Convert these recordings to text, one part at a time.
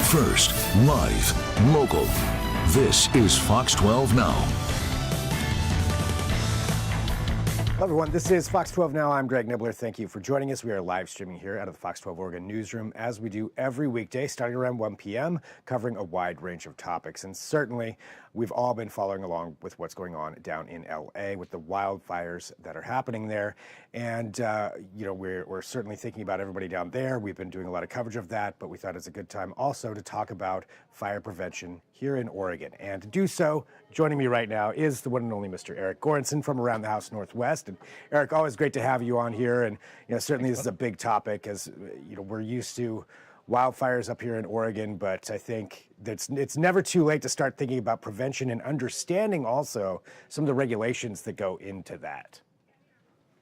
First, live, local. This is Fox 12 Now. Hello, everyone. This is Fox 12 Now. I'm Greg Nibbler. Thank you for joining us. We are live streaming here out of the Fox 12 Oregon newsroom, as we do every weekday, starting around 1 p.m., covering a wide range of topics. And certainly, we've all been following along with what's going on down in L.A. with the wildfires that are happening there. And, we're certainly thinking about everybody down there. We've been doing a lot of coverage of that, but we thought it's a good time also to talk about fire prevention here in Oregon. And to do so, joining me right now is the one and only Mr. Eric Goranson from Around the House Northwest. And Eric, always great to have you on here. And, certainly this is a big topic, as, we're used to wildfires up here in Oregon, but I think it's never too late to start thinking about prevention and understanding also some of the regulations that go into that.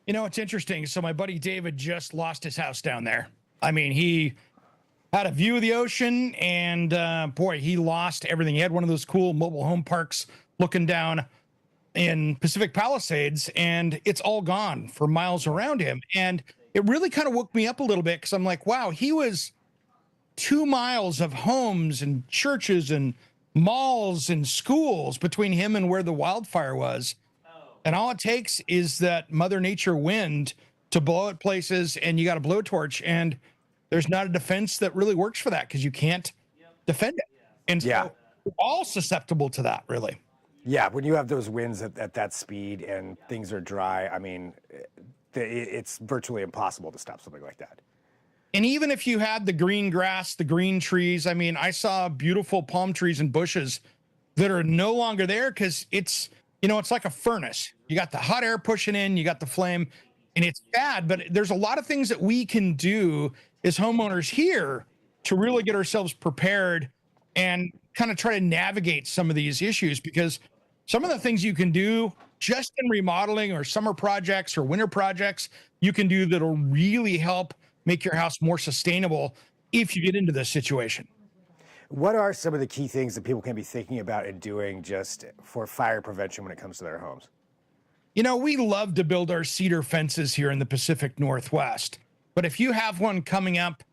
It's interesting. So my buddy David just lost his house down there. I mean, he had a view of the ocean and he lost everything. He had one of those cool mobile home parks looking down in Pacific Palisades, and it's all gone for miles around him. And it really kind of woke me up a little bit, because I'm like, wow, he was 2 miles of homes and churches and malls and schools between him and where the wildfire was. And all it takes is that Mother Nature wind to blow at places, and you got a blowtorch, and there's not a defense that really works for that, because you can't defend it. And so we're all susceptible to that, really. Yeah, when you have those winds at that speed and things are dry, I mean, it's virtually impossible to stop something like that. And even if you had the green grass, the green trees, I mean, I saw beautiful palm trees and bushes that are no longer there, because it's like a furnace. You got the hot air pushing in, you got the flame, and it's bad. But there's a lot of things that we can do as homeowners here to really get ourselves prepared and kind of try to navigate some of these issues, because some of the things you can do just in remodeling or summer projects or winter projects, you can do that'll really help make your house more sustainable if you get into this situation. What are some of the key things that people can be thinking about and doing just for fire prevention when it comes to their homes? We love to build our cedar fences here in the Pacific Northwest. But if you have one coming up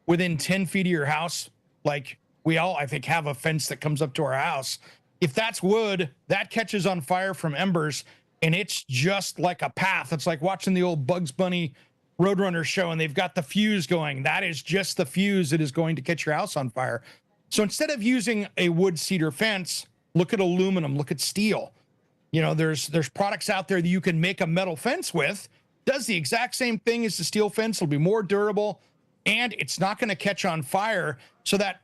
within 10 feet of your house, like we all, I think, have a fence that comes up to our house, if that's wood, that catches on fire from embers, and it's just like a path. It's like watching the old Bugs Bunny Roadrunner show, and they've got the fuse going. That is just the fuse that is going to catch your house on fire. So instead of using a wood cedar fence, look at aluminum, look at steel. There's products out there that you can make a metal fence with. Does the exact same thing as the steel fence. It'll be more durable, and it's not going to catch on fire. So that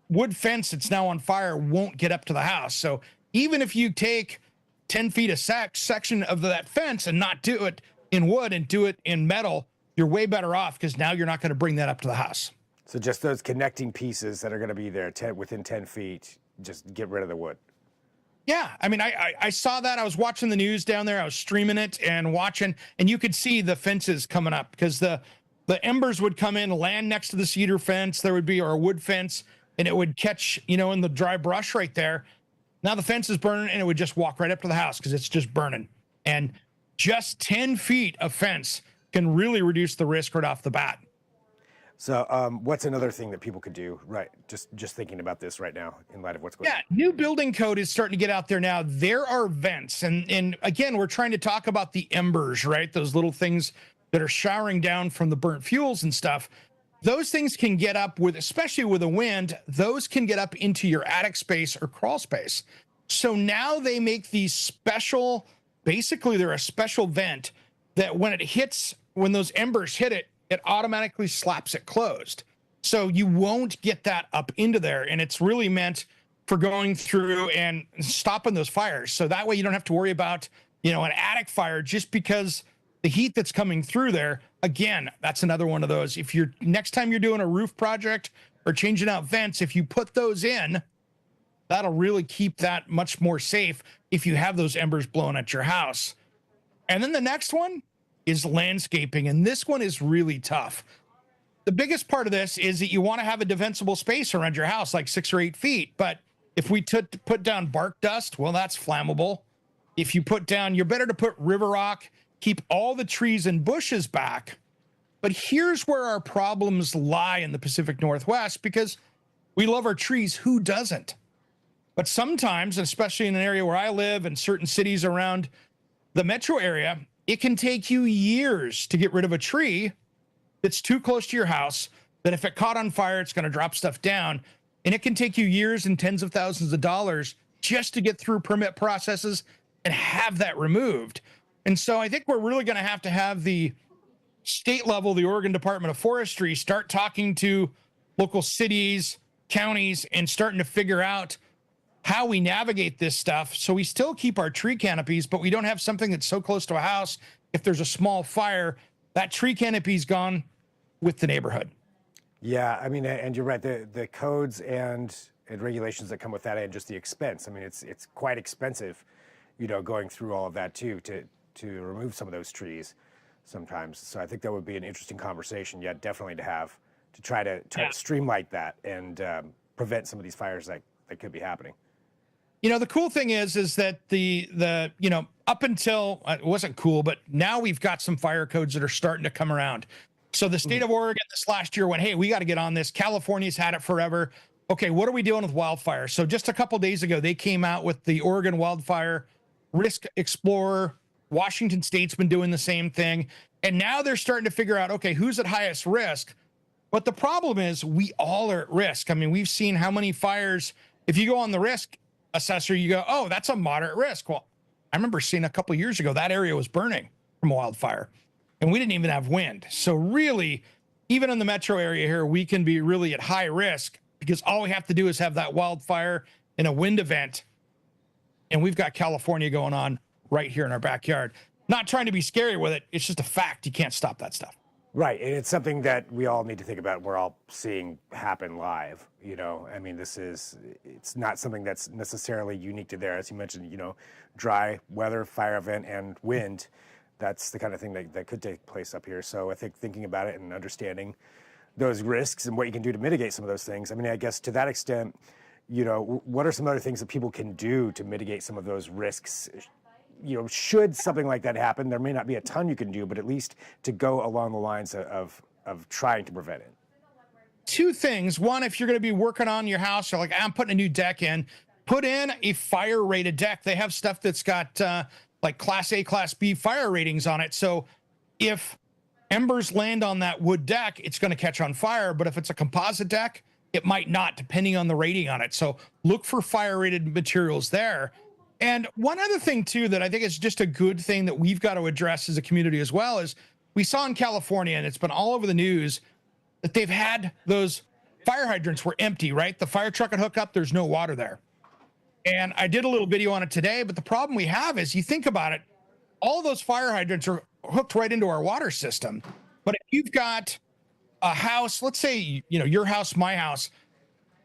wood fence that's now on fire won't get up to the house. So even if you take 10 feet a section of that fence and not do it in wood and do it in metal, you're way better off, because now you're not going to bring that up to the house. So just those connecting pieces that are going to be there within 10 feet, just get rid of the wood. Yeah, I mean, I saw that. I was watching the news down there. I was streaming it and watching, and you could see the fences coming up, because the embers would come in, land next to the cedar fence. There would be our wood fence, and it would catch, in the dry brush right there. Now the fence is burning, and it would just walk right up to the house, because it's just burning. And just 10 feet of fence can really reduce the risk right off the bat. So what's another thing that people could do, right? Just thinking about this right now in light of what's going on. Yeah, new building code is starting to get out there now. There are vents. And again, we're trying to talk about the embers, right? Those little things that are showering down from the burnt fuels and stuff. Those things can get up especially with a wind, those can get up into your attic space or crawl space. So now they make these special, basically they're a special vent that when those embers hit it, it automatically slaps it closed. So you won't get that up into there. And it's really meant for going through and stopping those fires. So that way you don't have to worry about, an attic fire just because the heat that's coming through there. Again, that's another one of those. If next time you're doing a roof project or changing out vents, if you put those in, that'll really keep that much more safe if you have those embers blowing at your house. And then the next one is landscaping. And this one is really tough. The biggest part of this is that you want to have a defensible space around your house, like 6 or 8 feet. But if we put down bark dust, well, that's flammable. If you put down, you're better to put river rock, keep all the trees and bushes back. But here's where our problems lie in the Pacific Northwest, because We love our trees. Who doesn't? But sometimes, especially in an area where I live and certain cities around the metro area, it can take you years to get rid of a tree that's too close to your house, that if it caught on fire, it's going to drop stuff down. And it can take you years and tens of thousands of dollars just to get through permit processes and have that removed. And so I think we're really going to have the state level, the Oregon Department of Forestry, start talking to local cities, counties, and starting to figure out how we navigate this stuff so we still keep our tree canopies, but we don't have something that's so close to a house. If there's a small fire, that tree canopy's gone with the neighborhood. Yeah, I mean, and you're right. The codes and regulations that come with that, and just the expense. I mean, it's quite expensive, going through all of that too to remove some of those trees sometimes. So I think that would be an interesting conversation. Yeah, definitely to have to try to streamline that and prevent some of these fires that could be happening. The cool thing is that the up until it wasn't cool, but now we've got some fire codes that are starting to come around. So the state of Oregon this last year went, hey, we got to get on this. California's had it forever. Okay, what are we doing with wildfires? So just a couple of days ago, they came out with the Oregon Wildfire Risk Explorer. Washington State's been doing the same thing. And now they're starting to figure out, okay, who's at highest risk? But the problem is we all are at risk. I mean, we've seen how many fires, if you go on the risk assessor, you go, oh, that's a moderate risk. Well, I remember seeing a couple of years ago, that area was burning from a wildfire and we didn't even have wind. So really, even in the metro area here, we can be really at high risk because all we have to do is have that wildfire in a wind event. And we've got California going on right here in our backyard. Not trying to be scary with it. It's just a fact. You can't stop that stuff. Right. And it's something that we all need to think about. We're all seeing happen live. I mean, it's not something that's necessarily unique to there. As you mentioned, dry weather, fire event, and wind. That's the kind of thing that could take place up here. So I think thinking about it and understanding those risks and what you can do to mitigate some of those things. I mean, I guess to that extent, what are some other things that people can do to mitigate some of those risks? Should something like that happen, there may not be a ton you can do, but at least to go along the lines of trying to prevent it. Two things. One, if you're going to be working on your house, you're like, I'm putting a new deck in, put in a fire rated deck. They have stuff that's got like Class A, Class B fire ratings on it. So if embers land on that wood deck, it's going to catch on fire. But if it's a composite deck, it might not, depending on the rating on it. So look for fire rated materials there. And one other thing, too, that I think is just a good thing that we've got to address as a community as well is we saw in California, and it's been all over the news, that they've had those fire hydrants were empty, right? The fire truck would hook up, there's no water there. And I did a little video on it today, but the problem we have is you think about it, all those fire hydrants are hooked right into our water system. But if you've got a house, let's say, your house, my house,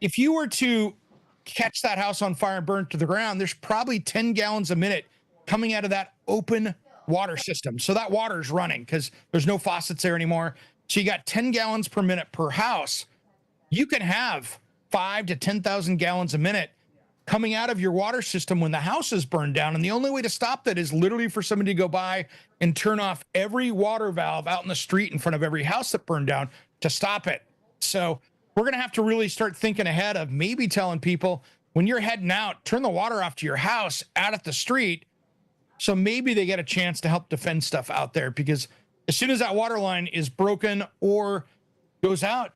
if you were to catch that house on fire and burn to the ground, there's probably 10 gallons a minute coming out of that open water system. So that water is running because there's no faucets there anymore. So you got 10 gallons per minute per house. You can have 5 to 10,000 gallons a minute coming out of your water system when the house is burned down. And the only way to stop that is literally for somebody to go by and turn off every water valve out in the street in front of every house that burned down to stop it. So we're going to have to really start thinking ahead of maybe telling people when you're heading out, turn the water off to your house out at the street. So maybe they get a chance to help defend stuff out there, because as soon as that water line is broken or goes out,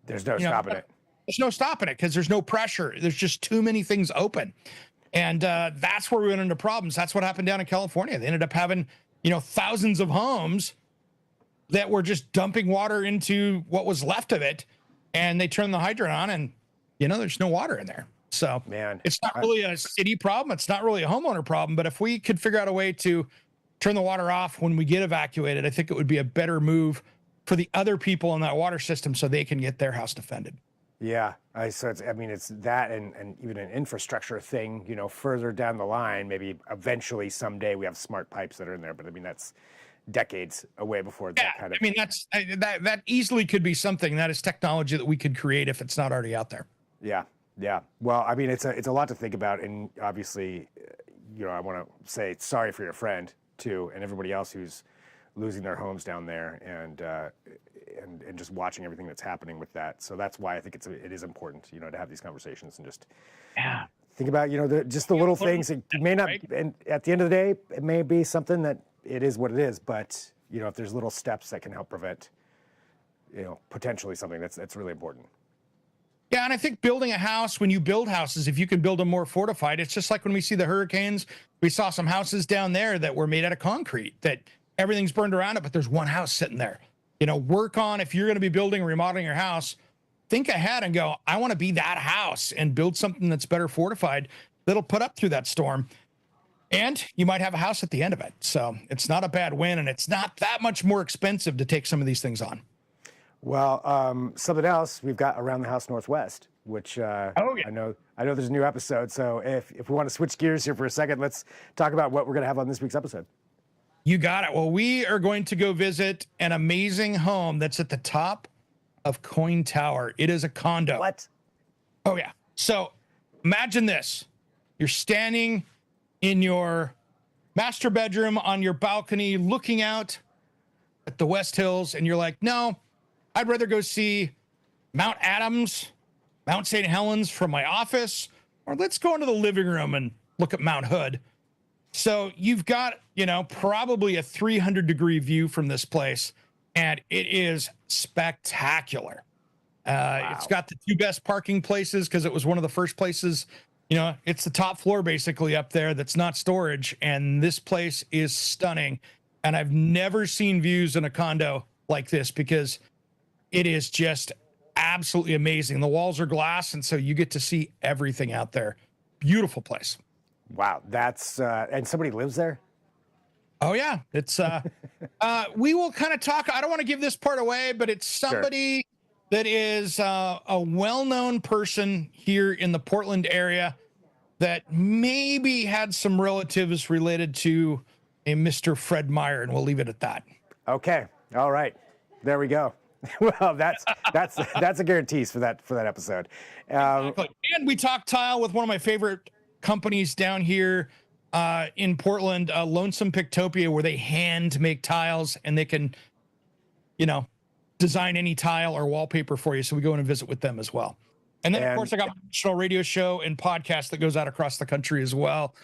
there's no stopping it. There's no stopping it because there's no pressure. There's just too many things open. And that's where we went into problems. That's what happened down in California. They ended up having, thousands of homes that were just dumping water into what was left of it. And they turned the hydrant on and, there's no water in there. So it's not really a city problem. It's not really a homeowner problem. But if we could figure out a way to turn the water off when we get evacuated, I think it would be a better move for the other people in that water system so they can get their house defended. Yeah, so it's that and even an infrastructure thing, further down the line, maybe eventually someday we have smart pipes that are in there, but that's decades away before that kind of. That easily could be something that is technology that we could create if it's not already out there. Yeah. Well, it's a lot to think about, and obviously, I want to say sorry for your friend too, and everybody else who's losing their homes down there, and and just watching everything that's happening with that. So that's why I think it is important, you know, to have these conversations and just think about, you know, just the little things. It may not, and at the end of the day, it may be something that it is what it is, but you know, if there's little steps that can help prevent, you know, potentially something that's really important. Yeah, and I think building a house, when you build houses, if you can build them more fortified, it's just like when we see the hurricanes. We saw some houses down there that were made out of concrete, that everything's burned around it, but there's one house sitting there. You know, work on, if you're going to be building and remodeling your house, think ahead and go, I want to be that house, and build something that's better fortified that'll put up through that storm. And you might have a house at the end of it. So it's not a bad win, and it's not that much more expensive to take some of these things on. Well, something else we've got Around the House Northwest, which I know there's a new episode. So if we want to switch gears here for a second, let's talk about what we're going to have on this week's episode. You got it. Well, we are going to go visit an amazing home that's at the top of Coin Tower. It is a condo. What? Oh, yeah. So imagine this. You're standing in your master bedroom on your balcony looking out at the West Hills, and you're like, no, I'd rather go see Mount Adams, Mount St. Helens from my office, or let's go into the living room and look at Mount Hood. So you've got, you know, probably a 300-degree view from this place, and it is spectacular. Wow. It's got the two best parking places because it was one of the first places, you know, it's the top floor basically up there that's not storage, and this place is stunning. And I've never seen views in a condo like this because it is just absolutely amazing. The walls are glass, and so you get to see everything out there. Beautiful place. Wow, that's and somebody lives there? Oh yeah, it's we will kind of talk. I don't want to give this part away, but it's somebody that is a well-known person here in the Portland area that maybe had some relatives related to a Mr. Fred Meyer, and we'll leave it at that. Okay, all right, there we go. Well, that's a guarantee for that episode. Exactly. And we talked tile with one of my favorite companies down here in Portland, Lonesome Pictopia, where they hand make tiles and they can, you know, design any tile or wallpaper for you. So we go in and visit with them as well. And then, of course, I got a national radio show and podcast that goes out across the country as well.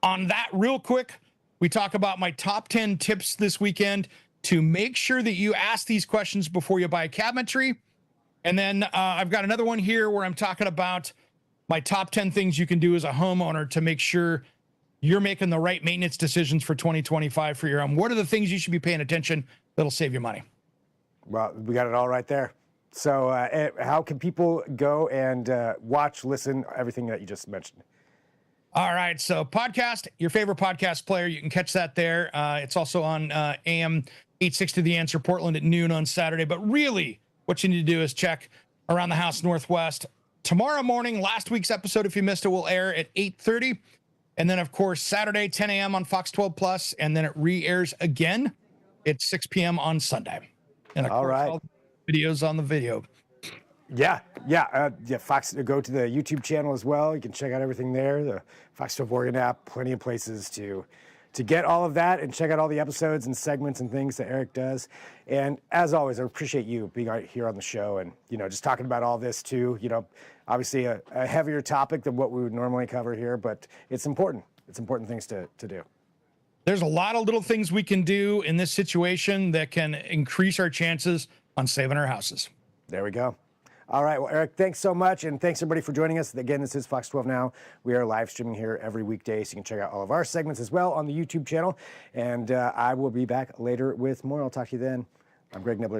On that, real quick, we talk about my top 10 tips this weekend to make sure that you ask these questions before you buy cabinetry. And then I've got another one here where I'm talking about my top 10 things you can do as a homeowner to make sure you're making the right maintenance decisions for 2025 for your home. What are the things you should be paying attention that'll save you money? Well, we got it all right there. So how can people go and watch, listen, everything that you just mentioned? All right. So podcast, your favorite podcast player, you can catch that there. It's also on AM 860 The Answer Portland at noon on Saturday. But really, what you need to do is check Around the House Northwest. Tomorrow morning, last week's episode, if you missed it, will air at 8:30. And then, of course, Saturday, 10 a.m. on Fox 12 Plus. And then it re-airs again at 6 p.m. on Sunday. And, of course, all the videos on the video. Yeah. Fox, go to the YouTube channel as well. You can check out everything there. The Fox 12 Oregon app, plenty of places to get all of that and check out all the episodes and segments and things that Eric does. And as always, I appreciate you being out here on the show and, you know, just talking about all this too. You know, obviously a heavier topic than what we would normally cover here, but it's important. It's important things to do. There's a lot of little things we can do in this situation that can increase our chances on saving our houses. There we go. All right. Well, Eric, thanks so much. And thanks, everybody, for joining us. Again, this is Fox 12 Now. We are live streaming here every weekday, so you can check out all of our segments as well on the YouTube channel. And I will be back later with more. I'll talk to you then. I'm Greg Nibbler.